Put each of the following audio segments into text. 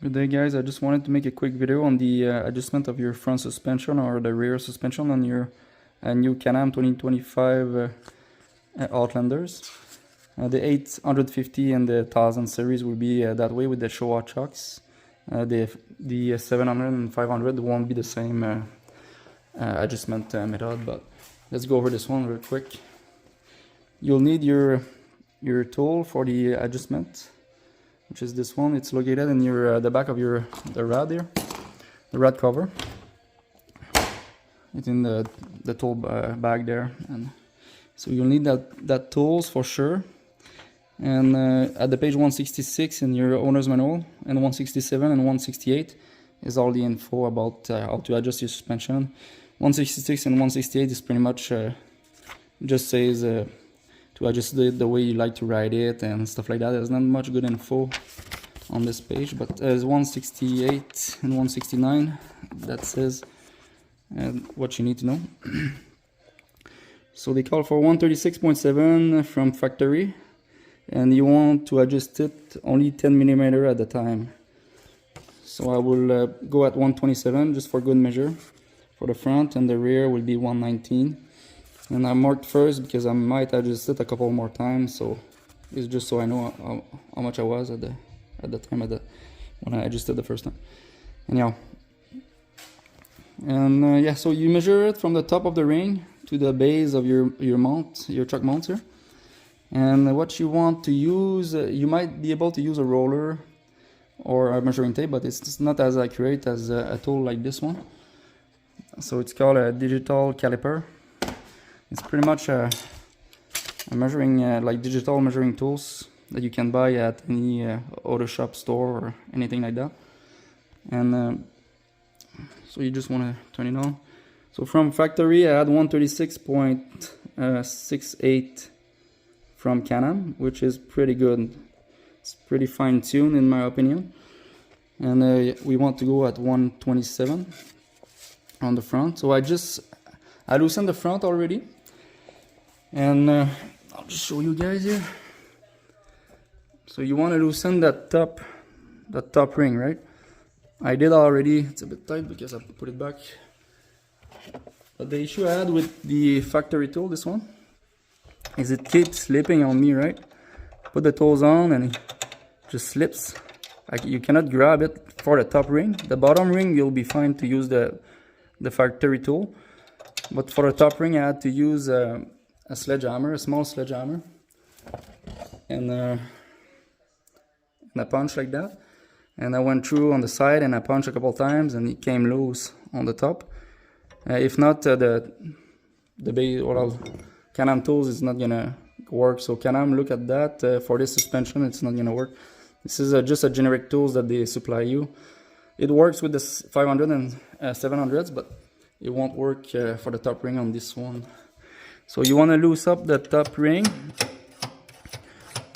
Good day guys, I just wanted to make a quick video on the adjustment of your front suspension or the rear suspension on your new Can-Am 2025 Outlanders. The 850 and the 1000 series will be that way with the Showa chocks. The 700 and 500 won't be the same adjustment method, but let's go over this one real quick. You'll need your tool for the adjustment, which is this one. It's located in your the back of the rod here, the rod cover. It's in the tool bag there, and so you'll need that tools for sure. And at the page 166 in your owner's manual, and 167 and 168 is all the info about how to adjust your suspension. 166 and 168 is pretty much just says to adjust the way you like to ride it and stuff like that. There's not much good info on this page, but there's 168 and 169 that says what you need to know. So they call for 136.7 from factory, and you want to adjust it only 10mm at a time. So I will go at 127 just for good measure for the front, and the rear will be 119. And I marked first because I might adjust it a couple more times, so it's just so I know how much I was at the time when I adjusted the first time. Anyhow, and yeah, so you measure it from the top of the ring to the base of your truck mount here. And what you want to use, you might be able to use a roller or a measuring tape, but it's not as accurate as a tool like this one. So it's called a digital caliper. It's pretty much a measuring, like digital measuring tools that you can buy at any auto shop store or anything like that. And so you just want to turn it on. So from factory, I had 136.68 from Can-Am, which is pretty good. It's pretty fine-tuned in my opinion. And we want to go at 127 on the front. So I loosened the front already. And I'll just show you guys here. So you want to loosen that top ring, right? I did already. It's a bit tight because I put it back. But the issue I had with the factory tool, this one, is it keeps slipping on me, right? Put the tools on and it just slips. Like you cannot grab it for the top ring. The bottom ring, you'll be fine to use the factory tool. But for the top ring, I had to use a sledgehammer, a small sledgehammer, and a punch like that. And I went through on the side and I punched a couple times and it came loose on the top. If not, the base, well, Can-Am tools is not gonna work. So Can-Am, look at that. For this suspension, it's not gonna work. This is just a generic tools that they supply you. It works with the 500 and 700s, but it won't work for the top ring on this one. So you want to loose up the top ring,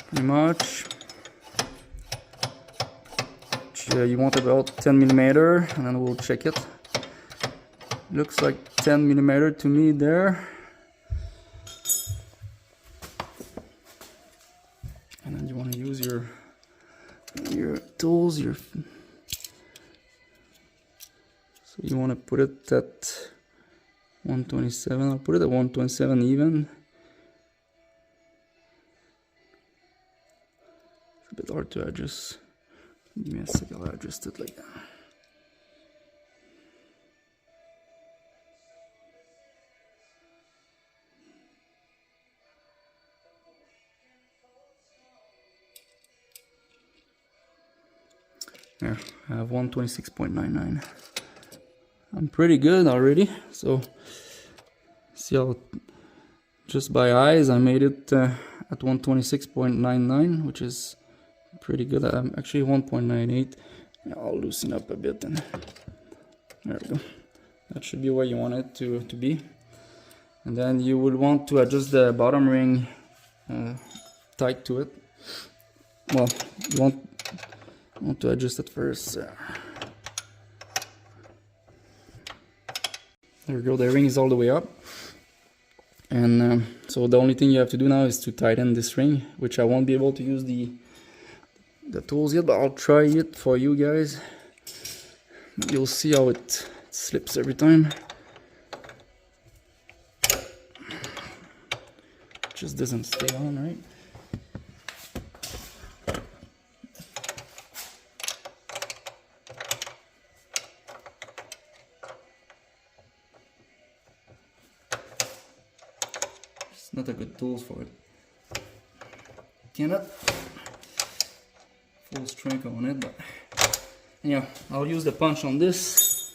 pretty much. You want about 10mm, and then we'll check it. Looks like 10mm to me there. And then you want to use your tools, so you want to put it at 127. I'll put it at 127 even. It's a bit hard to adjust. Give me a second, I'll adjust it like that. There, I have 126.99. I'm pretty good already. So see how just by eyes I made it at 126.99, which is pretty good. I'm actually 1.98. I'll loosen up a bit and there we go. That should be where you want it to be. And then you will want to adjust the bottom ring tight to it. Well, you want to adjust it first. There we go, the ring is all the way up. And so the only thing you have to do now is to tighten this ring, which I won't be able to use the tools yet, but I'll try it for you guys. You'll see how it slips every time. Just doesn't stay on, right? It's not a good tool for it. Cannot full strength on it, but yeah, I'll use the punch on this.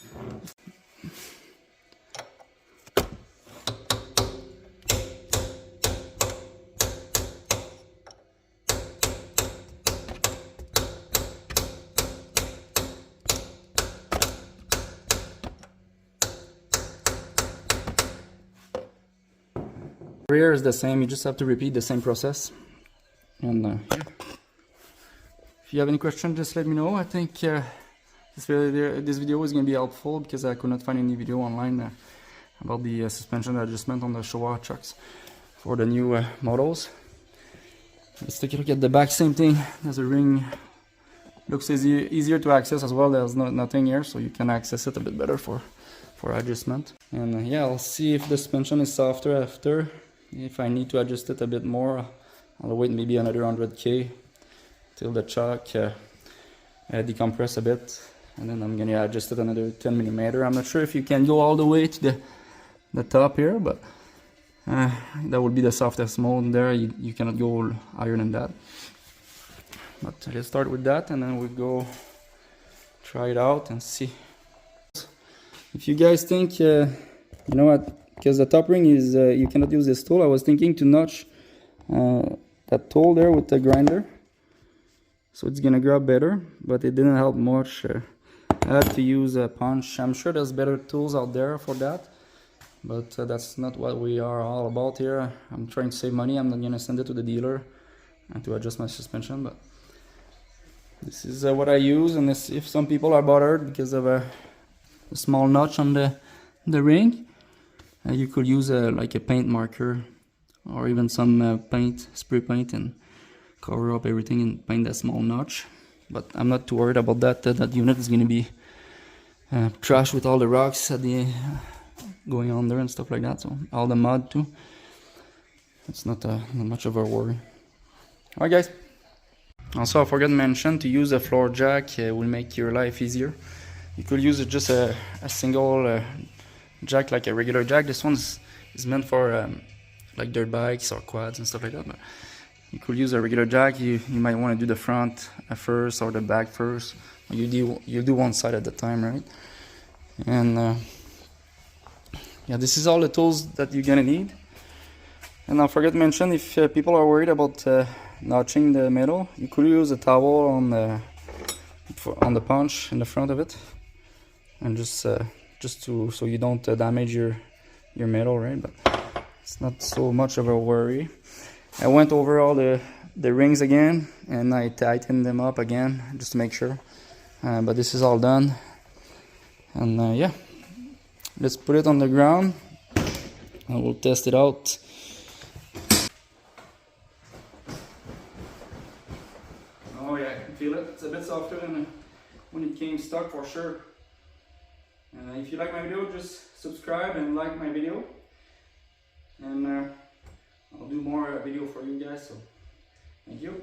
Rear is the same, you just have to repeat the same process. And if you have any questions, just let me know. I think this video is going to be helpful because I could not find any video online about the suspension adjustment on the Showa trucks for the new models. Let's take a look at the back, same thing. There's a ring, looks easier to access as well. There's nothing here, so you can access it a bit better for adjustment. And yeah, I'll see if the suspension is softer after. If I need to adjust it a bit more, I'll wait maybe another 100k till the chuck decompress a bit, and then I'm gonna adjust it another 10mm. I'm not sure if you can go all the way to the top here, but that would be the softest mode there. You cannot go higher than that. But let's start with that, and then we'll go try it out and see. If you guys think, you know what, because the top ring is, you cannot use this tool, I was thinking to notch that tool there with the grinder, so it's gonna grab better, but it didn't help much. I had to use a punch. I'm sure there's better tools out there for that, but that's not what we are all about here. I'm trying to save money. I'm not gonna send it to the dealer and to adjust my suspension, but this is what I use. And if some people are bothered because of a small notch on the ring, you could use like a paint marker or even some spray paint, and cover up everything and paint that small notch. But I'm not too worried about that. That unit is going to be trashed with all the rocks at the going on there and stuff like that, so all the mud too. It's not much of a worry. Alright guys, also I forgot to mention, to use a floor jack will make your life easier. You could use just a single jack, like a regular jack. This one is meant for like dirt bikes or quads and stuff like that, but you could use a regular jack. You might want to do the front first or the back first. You do one side at a time, right? And yeah, this is all the tools that you're gonna need. And I forgot to mention, if people are worried about notching the metal, you could use a towel on the punch in the front of it, and just so you don't damage your metal, right? But it's not so much of a worry. I went over all the rings again, and I tightened them up again just to make sure. But this is all done, and yeah, let's put it on the ground and we'll test it out. Oh yeah, I can feel it. It's a bit softer than when it came stuck, for sure. If you like my video, just subscribe and like my video, and I'll do more video for you guys, so thank you.